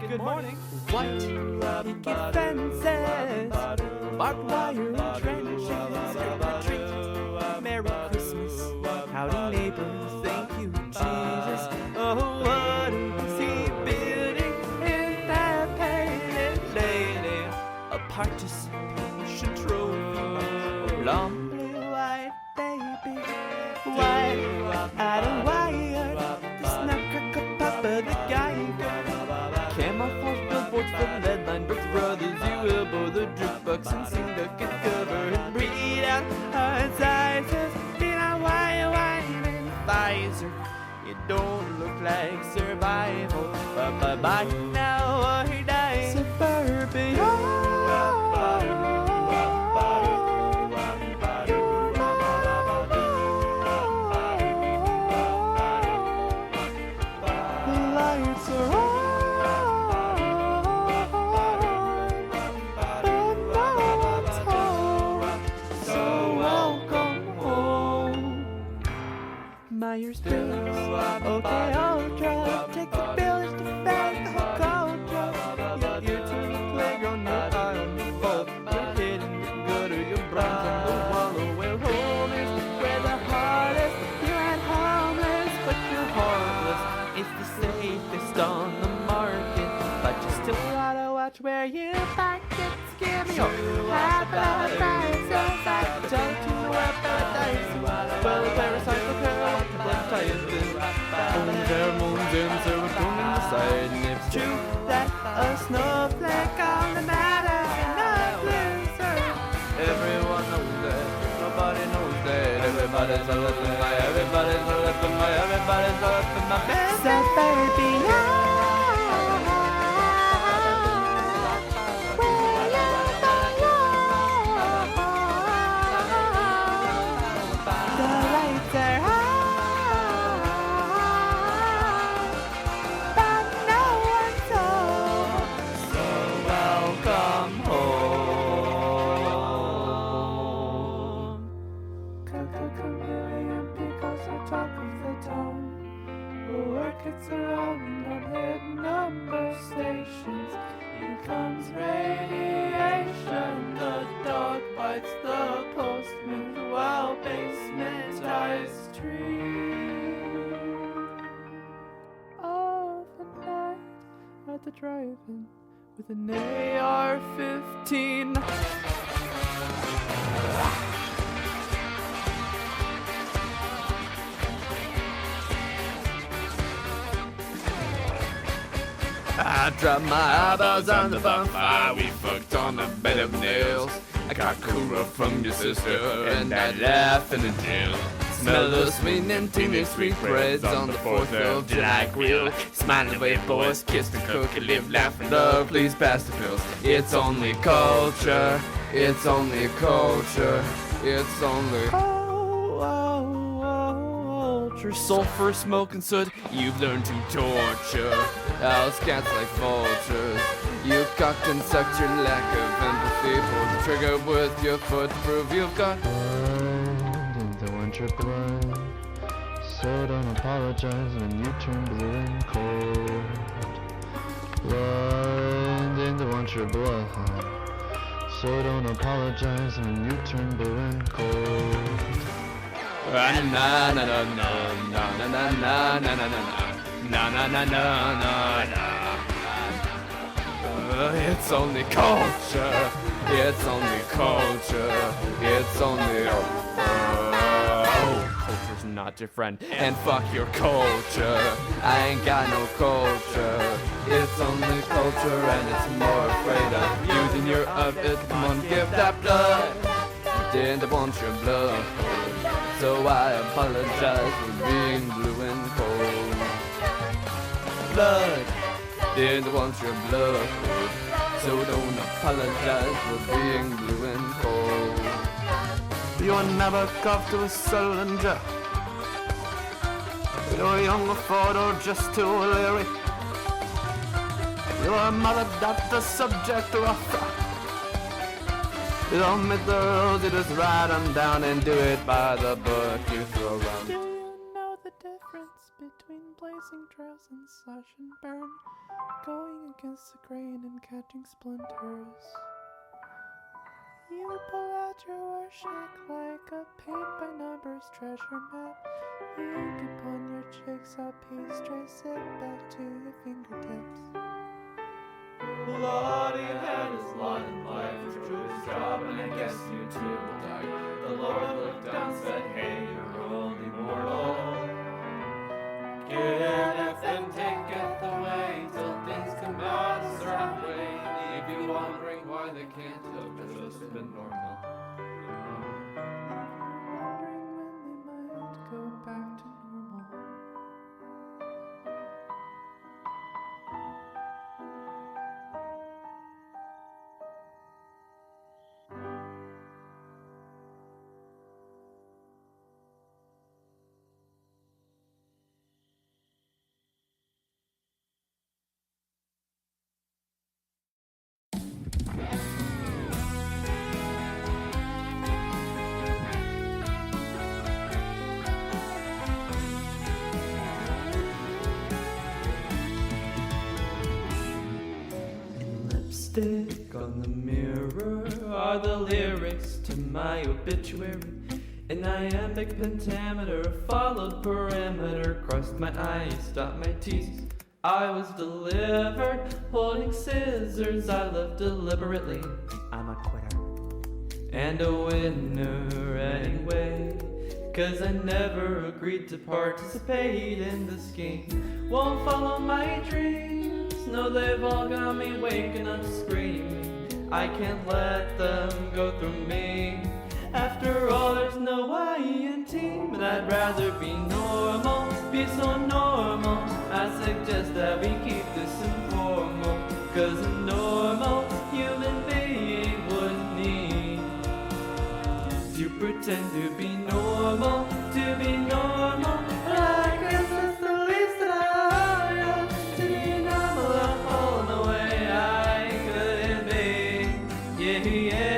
good morning. White picket fences, barbed wire trenches, trick or treat, Merry Christmas, howdy neighbors, thank you Jesus. Oh, what is he building in that painted lady? A participation trophy, long blue white baby, white out of wire, the snapcracker papa, the Geiger, camouflage billboards for the lead line, Brooks Brothers, you elbow the jukebox and sing the good cover and breathe out our sizes, be like white and Pfizer. It don't look like survival, but bye-bye now or die. Suburbia. Lights are on, but no one's home, so welcome home. Myers-Briggs, okay, Ultra, take the village to fake the whole culture. You're to the playground, you're on the fault, you're hidden the gutter, you're bronze on the wallow, where home is, where the heart is. You're at homeless, but you're harmless. It's the safest on the market, but you still gotta watch where you park it. Scare me off, half a price, so fast, talk to our paradise. Well, the parasite will curl up the blood tires thin. Only pheromones in serotonin in the side. And it's true that a snowflake on the matter cannot blizzard. Everyone knows that, nobody knows that. Everybody's a little my, everybody's a little my, everybody's a little my best. Suburbia. It's around on hidden number stations. Here comes radiation. The dog bites the postman while basement ties tree. Of a night at the drive-in with an AR-15. I dropped my eyeballs on the bonfire, we fucked on the bed of nails. I got cooler from your sister, and I laugh in the jail. Smell the sweet and teenage sweetbreads on the 4th of July grill. Smile away, boys, kiss the cookie, live, laugh, and love, please pass the pills. It's only culture, it's only culture, it's only sulfur, smoke, and soot. You've learned to torture our scats like vultures. You cocked and sucked your lack of empathy. Pulled the trigger with your foot to prove you've got blind in the winter blood. So don't apologize when you turn blue and cold. Blind in the winter blood. So don't apologize when you turn blue and cold. Na na na na na na na na na na na na na na. It's only culture. It's only culture. It's only culture's not your friend. And fuck your culture. I ain't got no culture. It's only culture, and it's more afraid of using your of it. Come on, give that blood. Didn't want your blood. So I apologize for being blue and cold. Blood, didn't want your blood. So don't apologize for being blue and cold. You never coughed to a cylinder. You're young, afford, or just too leery. Your mother, doctor, subject, or a you don't meet the rules, you just write them down and do it by the book you throw around. Do you know the difference between blazing trails and slash and burn, going against the grain and catching splinters. You pull out your shake like a paint-by-numbers treasure map. You dip on your jigsaw piece, trace it back to your fingertips. Lord, he had his lot in life, was true his job, and I guess you too will die. The Lord looked down, said, hey, you're only mortal. Giveth and taketh away, till things come out the right way. Leave you wondering why they can't have just been normal. Wondering when they might go back to normal. Lipstick on the mirror are the lyrics to my obituary. An iambic pentameter followed perimeter, crossed my I's, stopped my T's. I was delivered, holding scissors. I lived deliberately. I'm a quitter and a winner anyway, 'cause I never agreed to participate in this game. Won't follow my dreams, no, they've all got me waking up screaming. I can't let them go through me. After all, there's no I in team, and I'd rather be normal, be so normal. I suggest that we keep this informal, 'cause a normal human being wouldn't need to pretend to be normal, to be normal. I guess that's the least that I am, to be normal, all the way I couldn't be. Yeah, yeah.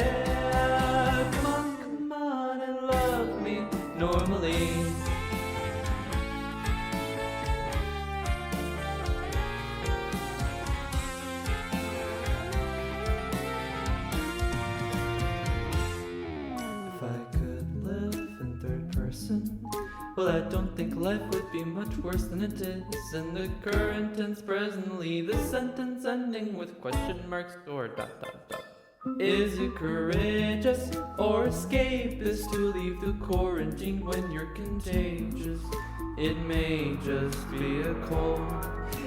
Come on and love me normally. If I could live in third person, well, I don't think life would be much worse than it is in the current tense presently, the sentence ending with question marks or dot dot dot. Is it courageous or escapist to leave the quarantine when you're contagious? It may just be a cold,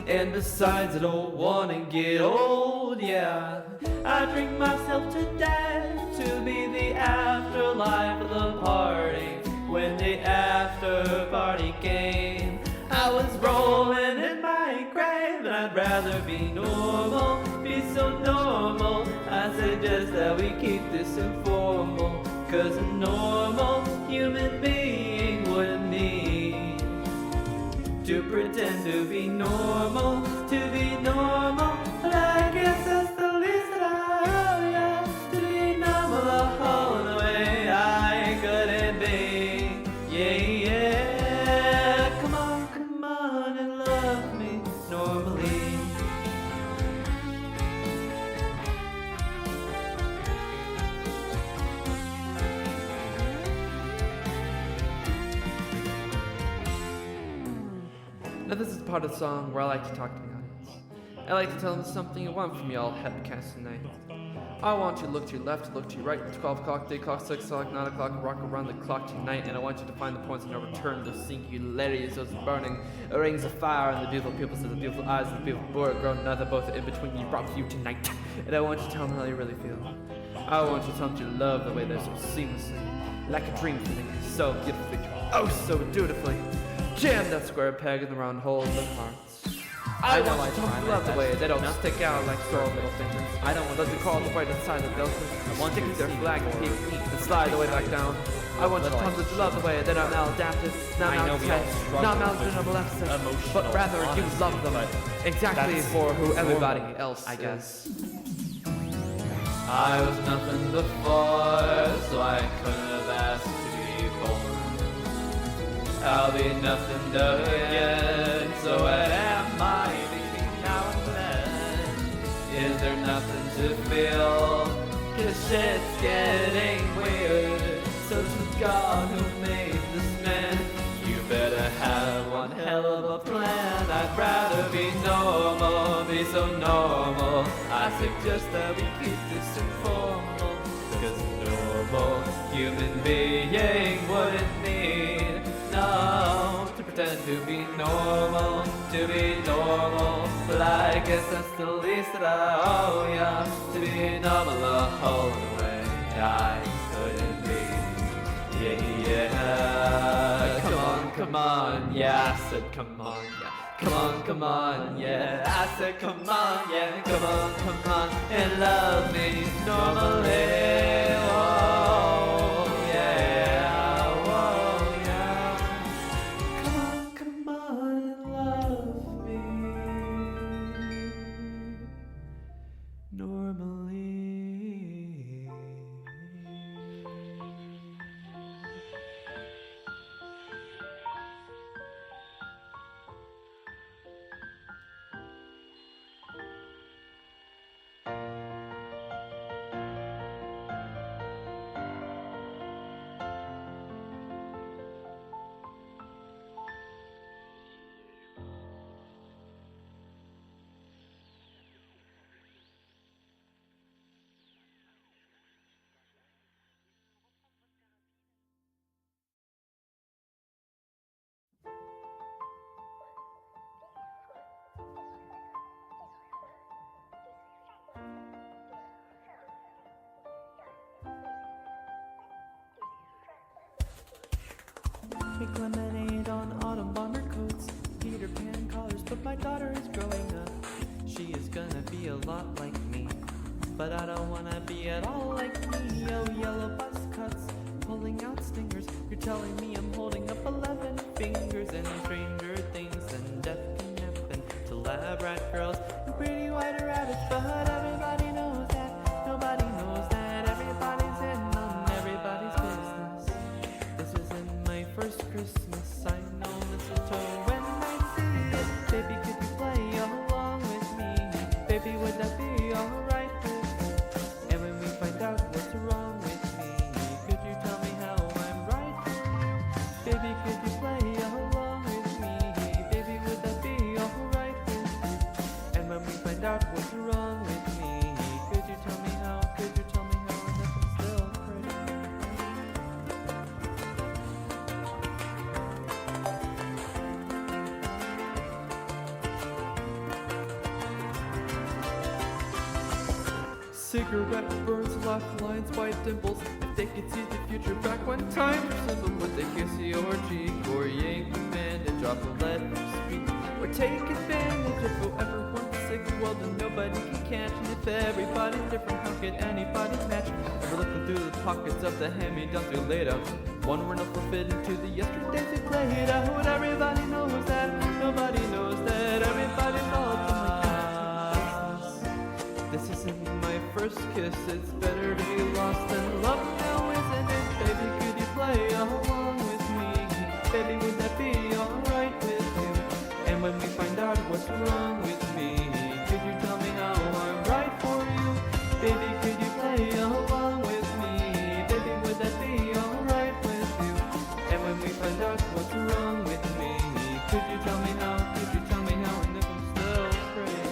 and besides I don't wanna get old, yeah. I drink myself to death to be the afterlife of the party. When the after party came, I was rolling in my grave, and I'd rather be normal, be so normal. I suggest that we keep this informal, 'cause a normal human being wouldn't need to pretend to be normal, to be normal. But I guess that's the least that I owe ya, to be normal all the way I couldn't be. Yeah, yeah. Come on and love me normally. Now this is the part of the song where I like to talk to the audience. I like to tell them something I want from y'all hepcast tonight. I want you to look to your left, look to your right, 12 o'clock, 3 o'clock, 6 o'clock, 9 o'clock, rock around the clock tonight, and I want you to find the points of no return, the singularities, those burning rings of fire, and the beautiful pupils of the beautiful eyes of the beautiful boy, grown another both in between you, brought to you tonight. And I want you to tell them how you really feel. I want you to tell them you love the way they're so seamlessly, like a dream feeling, so beautifully, oh so dutifully. Jam that square peg in the round hole of the hearts. I want you to love the way they don't stick out like sore little fingers. I don't want them to crawl right inside the delta. I want stick their flag and slide the way back down. I want you to love the way they are maladapted, not malfed, not malfed, but rather you love them exactly for who everybody else I guess. I was nothing before, so I couldn't have asked to be born. I'll be nothing to you. So what am I thinking now and then? Is there nothing to feel? 'Cause shit's getting weird. So to God who made this man, you better have one hell of a plan. I'd rather be normal, be so normal. I suggest that we keep this informal. 'Cause normal human being wouldn't need no to pretend to be normal, to be normal. But I guess that's the least that I owe ya, to be normal the whole way. I couldn't be. Yeah, come on, yeah, I said come on, yeah, come on, yeah, I said come on, yeah, come on, and love me normally, oh, yeah, oh, yeah, come on, and love me normally. Make lemonade on autumn bomber coats, Peter Pan collars, but my daughter is growing up. She is gonna be a lot like me, but I don't wanna be at all like me. Oh, yellow buzz cuts, pulling out stingers. You're telling me I'm holding up 11 fingers, and stranger things than death can happen to lab rat girls and pretty white rabbits. But everybody knows that, nobody knows that. Everybody's in on everybody's business. This isn't my first Christmas, I know mistletoe when I see it. Baby, could you play along with me? Baby, would that be alright with you? And when we find out what's wrong with me, could you tell me how I'm right for you? Baby, could you play along with me? Baby, would that be alright with you? And when we find out what's wrong with me, could you tell me how? Could you tell me how? And if I'm still pretty. Cigarette burns, laugh lines, white dimples. If they could see the future back when times were simple, would they kiss your cheek or yank the bandage off a lead speak? Or take advantage of whoever wants sick? Well, then nobody can catch. And if everybody's different, how can anybody match? Ever looking through the pockets of the hand-me-downs we laid out? One were not fit into the yesterdays we played out. Everybody knows that, nobody knows that. Everybody's all up in my business. This isn't my first kiss, it's better to be lost than loved now, isn't it? Baby, could you play along with me? Baby, would that be alright with you? And when we find out what's wrong with me, could you tell me how I'm right for you? Baby, could you play along with me? Baby, would that be alright with you? And when we find out what's wrong with me, could you tell me how? Could you tell me how? And if I'm still afraid.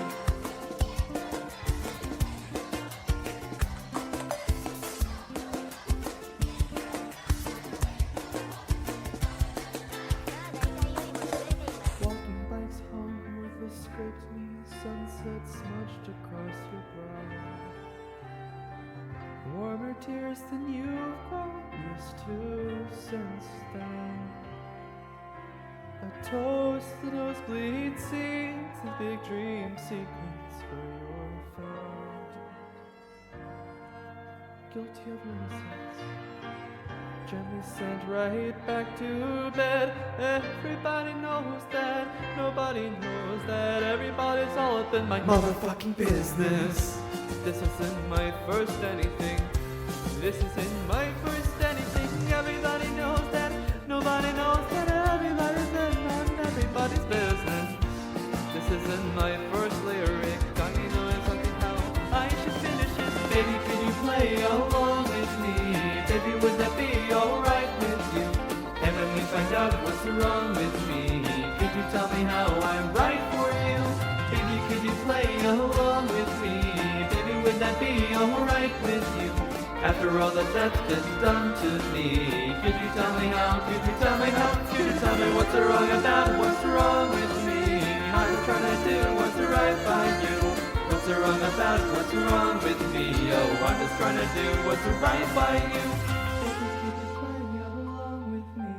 Walking bikes home with a scraped knee, sunset smudged across your brow. Warmer tears than you've grown used to since then. A toast to those bleed seeds and big dream secrets for your friend. Guilty of innocence, gently sent right back to bed. Everybody knows that, nobody knows that. Everybody's all up in my motherfucking business. This isn't my first anything. This isn't my first anything. Everybody knows that, nobody knows that. nobody's business. This isn't my first lyric. Got me knowing something how I should finish it. Baby, could you play along with me? Baby, would that be alright with you? And when we find out what's wrong with me, could you tell me how I'm right for you? Baby, could you play along with me? Baby, would that be alright with you? After all that's been done to me, could you tell me how? Could you tell me how? Could you tell me what's wrong about what's wrong with me? I'm trying to do what's right by you. What's wrong about what's wrong with me? Oh, I'm just trying to do what's right by you. Baby, could you play along with me?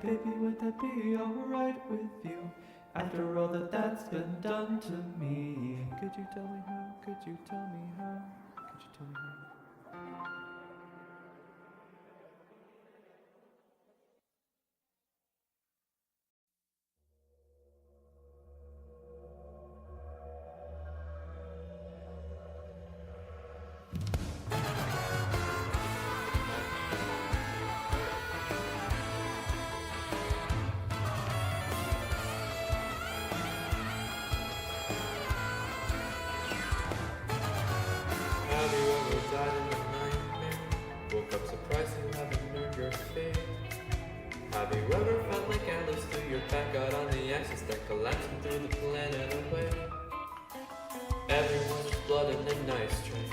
Baby, would that be alright with you? After all that's been done to me, could you tell me how? Could you tell me how? Could you tell me how? Have you ever died in a nightmare? Woke up surprised you haven't earned your fate. Have you ever felt like Alice threw your back out on the axis, then collapsing through the planet away? Everyone's blood in a nice tray.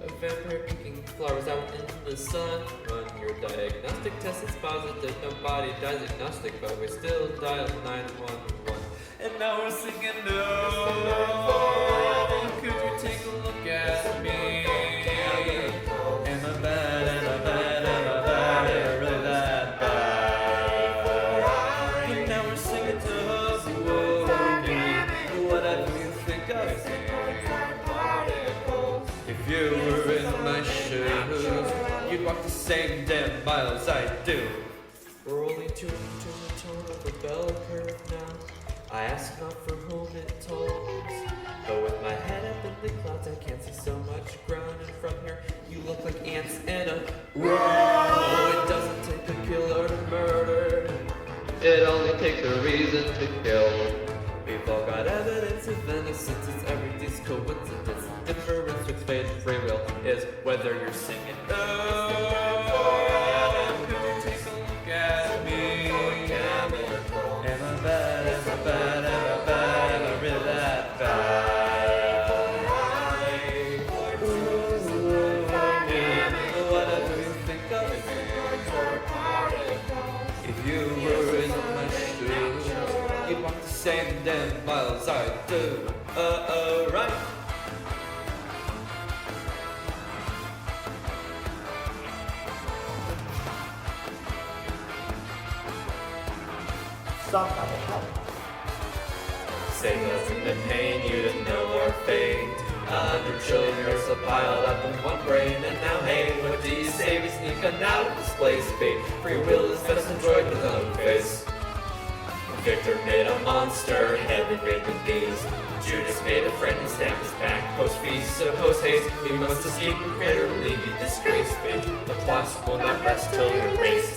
A vampire picking flowers out in the sun. Run your diagnostic test is positive, nobody dies agnostic, but we still dial 911. And now we're singing no. Could you take a look at me? Am I bad? Am I bad? Am I bad? Am I really that bad? And now we're singing to us. Whatever you think of me. If you were in my shoes, you'd walk the same damn miles I do. We're only tuning to the tone of the bell curve now. I ask not for whom it tolls, but with my head up in the clouds I can't see so much ground. And from here you look like ants in a row. It doesn't take a killer to murder, it only takes a reason to kill. We've all got evidence of innocence, it's everything's coincidence. The difference with fate and free will is whether you're singing oh. Could you take a look at me? Am I bad? Am I bad? Am I bad? Am I really that bad? Whatever you think of me. If you were in my shoes, you'd walk the same damn miles I do. Right. Say doesn't it pain you to know our fate? 100 trillion years are piled up in one brain. And now hey, what do you say we sneak on out of this place? Fate, free will is best enjoyed with no face. Victor made a monster, heaven made the bees. Judas made a friend and stabbed his back. Post feast, so post haste, we must escape and creator leave you disgrace. Fate, the plots will not rest till you're erased.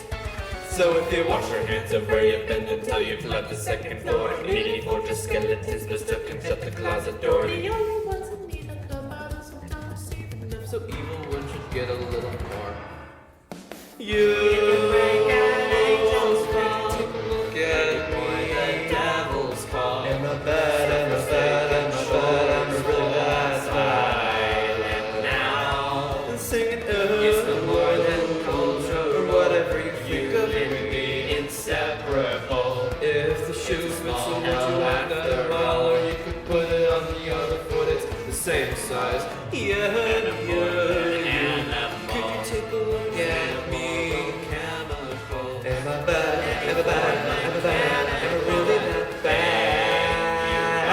So if you wash your hands of where you've been until you've left the second floor, meeting fortress skeletons mistook and shut the closet door. The only ones in need of come out of sometimes even if so evil one should get a little more. You can make an angel's fall. Take a look at me, the devil's call. Am I bad? Am I bad? Am I bad? Am I really that silent now? And singing it's no more than culture or whatever you think of it. Inseparable. If the shoes fit so much you want that mile, or you could put it on the other foot, it's the same size. Yeah. Could you take a look at me? Chemical. Am I bad? Am I bad? Am I bad? Am I really that bad?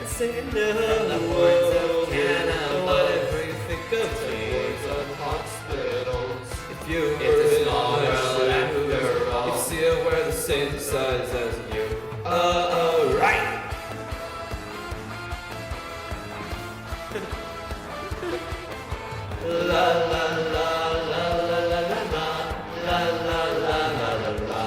Saying no. Whatever you think of me. Of hospitals. If you were in my shoes, you'd see I wear the same size as you. Right. La la la la la la la la la la la la la.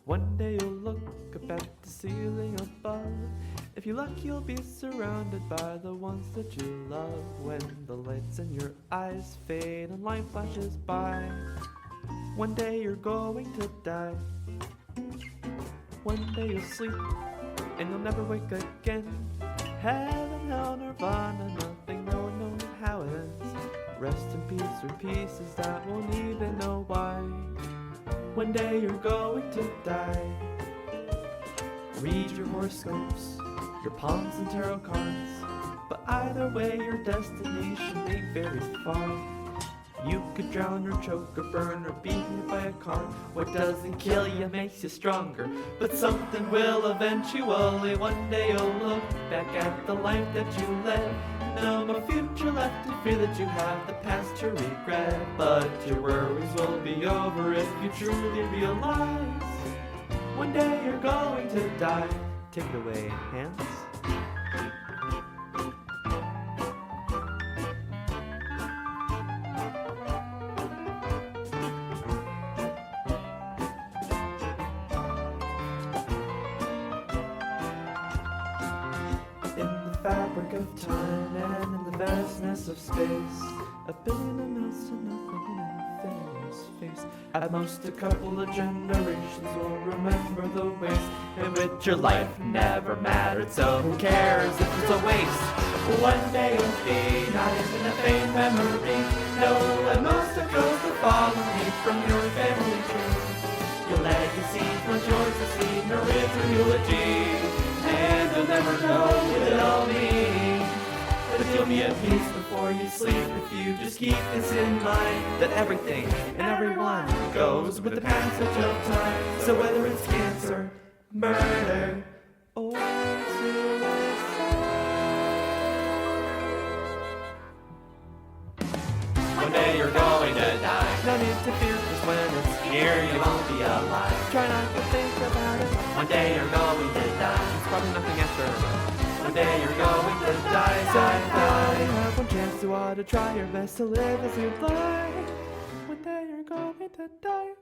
One day you'll look up at the ceiling above. If you luck, you'll be surrounded by the ones that you love. When the lights in your eyes fade and life flashes by, one day you're going to die. One day you'll sleep and you'll never wake again. Heaven, hell, nirvana, nothing, no one knows how it ends. Rest in peace or pieces that won't even know why. One day you're going to die. Read your horoscopes, your palms and tarot cards, but either way your destination ain't very far. You could drown or choke or burn or be hit by a car. What doesn't kill you makes you stronger, but something will eventually. One day you'll look back at the life that you led. No more future left to fear that you have the past to regret. But your worries will be over if you truly realize one day you're going to die. Take it away, hands. In the fabric of time and in the vastness of space, a billion amounts to nothing in a fairy's face. At most a couple of generations will remember the ways in which your life never mattered, so who cares if it's a waste? One day you'll be not even a faint memory. No, at most a ghost will follow me from your family tree. Your legacy's not yours to see, nor is your eulogy. And you'll never know what it all means, but you'll be at peace before you sleep if you just keep this in mind, that everything and everyone goes with the passage of time. So whether it's cancer, murder, or suicide, one day you're going to die. No need to fear, 'cause when it's here you won't be alive. Try not to think about it. One day you're going to die. It's probably nothing after. One day you're going to die. So you have one chance, you ought to try your best to live as you'd like. One day you're going to die.